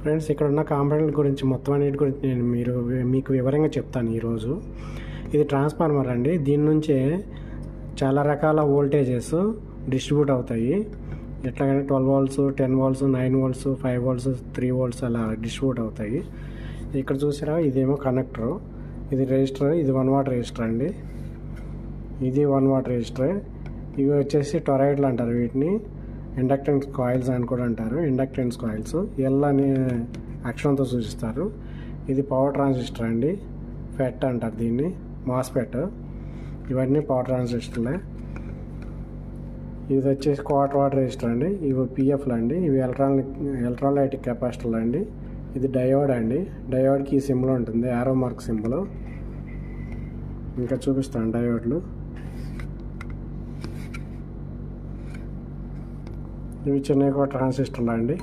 Friends, ఇక్కడ ఉన్న component గురించి మొత్తం అన్నిటి గురించి నేను మీకు వివరంగా చెప్తాను ఈరోజు. ఇది ట్రాన్స్ఫార్మర్ అండి. దీని నుంచే చాలా రకాల వోల్టేజెస్ డిస్ట్రిబ్యూట్ అవుతాయి. ఎట్లాగంటే 12 volts, 10 volts, 9 volts, 5 volts, 3 volts అలా డిస్ట్రిబ్యూట్ అవుతాయి. ఇక్కడ చూసారా, ఇదేమో కనెక్టర్, ఇది రెజిస్టర్, ఇది 1 watt రెజిస్టర్ అండి. ఇది 1 watt రెజిస్టర్. ఇవి వచ్చేసి టొరాయిడ్లు అంటారు వీటిని. ఇండక్టెన్స్ కాయిల్స్ అని కూడా అంటారు. ఇండక్టెన్స్ కాయిల్స్ ఎల్ అనే అక్షరంతో సూచిస్తారు. ఇది పవర్ ట్రాన్సిస్టర్ అండి. ఫెట్ అంటారు దీన్ని, మాస్ఫెట్. ఇవన్నీ పవర్ ట్రాన్సిస్టర్లే. ఇది వచ్చేసి క్వార్టర్ వాట్ రెజిస్టర్ అండి. ఇవి పిఎఫ్లు అండి. ఇవి ఎలక్ట్రోలైటిక్ కెపాసిటర్లు అండి. ఇది డయోడ్ అండి. డయోడ్కి ఈ సింబల్ ఉంటుంది, యారో మార్క్ సింబల్. ఇంకా చూపిస్తాను డయోడ్లు. ఇవి చిన్న ట్రాన్సిస్టర్లు అండి.